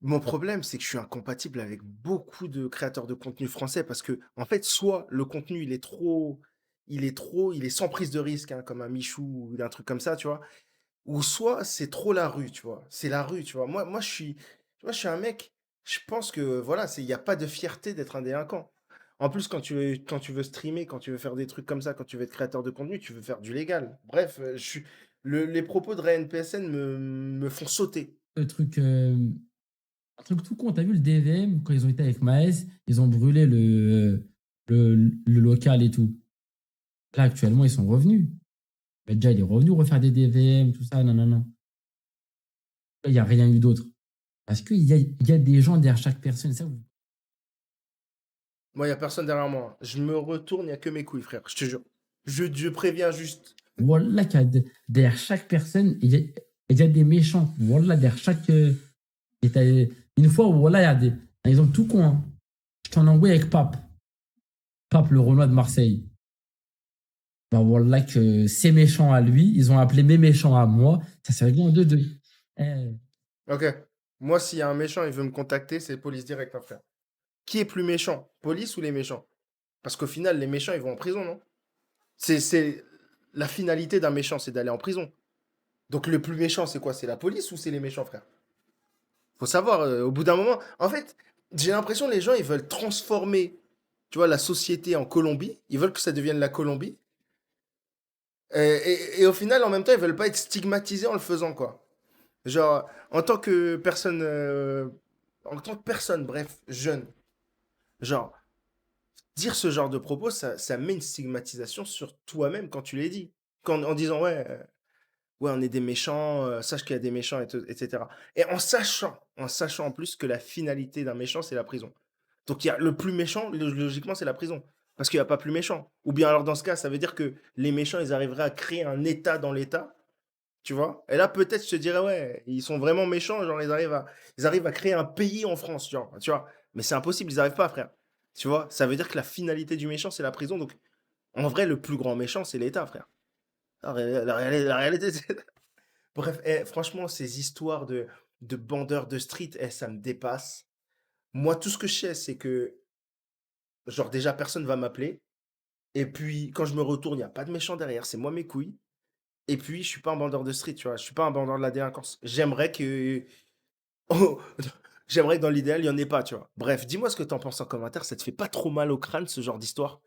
Mon problème, c'est que je suis incompatible avec beaucoup de créateurs de contenu français parce que, en fait, soit le contenu, il est sans prise de risque, hein, comme un Michou ou un truc comme ça, tu vois? Ou soit c'est trop la rue, tu vois? C'est la rue, tu vois? Moi, je suis un mec, je pense que, voilà, il y a pas de fierté d'être un délinquant. En plus, quand tu veux streamer, quand tu veux faire des trucs comme ça, quand tu veux être créateur de contenu, tu veux faire du légal. Bref, je suis les propos de Ryan PSN me font sauter. Le truc, un truc tout con, t'as vu le DVM quand ils ont été avec Maes, ils ont brûlé le local et tout. Là, actuellement, ils sont revenus. Mais déjà, il est revenu refaire des DVM, tout ça, non, non, non. Là, il n'y a rien eu d'autre. Parce qu'il y a des gens derrière chaque personne. Ça, Moi, il y a personne derrière moi, hein. Je me retourne, il y a que mes couilles, frère, je te jure. Je préviens juste. voilà, derrière chaque personne, il y a des méchants. Voilà, derrière chaque. Et une fois, voilà, il y a des. Un exemple tout con. Hein. J'étais en embrouille avec Pape. Pape, le Renoir de Marseille. Bah voilà que ces méchants à lui, ils ont appelé mes méchants à moi. Ça s'est réglé en 2-2. Eh, OK. Moi, s'il y a un méchant, il veut me contacter, c'est police direct, hein, frère. Qui est plus méchant? Police ou les méchants? Parce qu'au final, les méchants, ils vont en prison, non? C'est la finalité d'un méchant, c'est d'aller en prison. Donc le plus méchant, c'est quoi? C'est la police ou c'est les méchants, frère? Faut savoir, au bout d'un moment. En fait, j'ai l'impression que les gens, ils veulent transformer, tu vois, la société en Colombie. Ils veulent que ça devienne la Colombie. Et au final, en même temps, ils veulent pas être stigmatisés en le faisant, quoi. Genre, en tant que personne, bref, jeune, genre, dire ce genre de propos, ça met une stigmatisation sur toi-même quand tu les dis. En disant, ouais, ouais, on est des méchants, sache qu'il y a des méchants, etc. Et en sachant en plus que la finalité d'un méchant, c'est la prison. Donc, il y a le plus méchant, logiquement, c'est la prison. Parce qu'il n'y a pas plus méchant. Ou bien alors, dans ce cas, ça veut dire que les méchants, ils arriveraient à créer un État dans l'État, tu vois? Et là, peut-être, je te dirais, ouais, ils sont vraiment méchants, genre, ils arrivent à créer un pays en France, genre, tu vois? Mais c'est impossible, ils n'arrivent pas, frère. Tu vois? Ça veut dire que la finalité du méchant, c'est la prison. Donc, en vrai, le plus grand méchant, c'est l'État, frère. La réalité, c'est... Bref, franchement, ces histoires de bandeurs de street, ça me dépasse. Moi, tout ce que je sais, c'est que, genre, déjà, personne va m'appeler. Et puis, quand je me retourne, il n'y a pas de méchant derrière, c'est moi mes couilles. Et puis, je suis pas un bandeur de street, tu vois? Je suis pas un bandeur de la délinquance. Oh, j'aimerais que dans l'idéal, il y en ait pas, tu vois? Bref, dis-moi ce que tu en penses en commentaire. Ça te fait pas trop mal au crâne, ce genre d'histoire?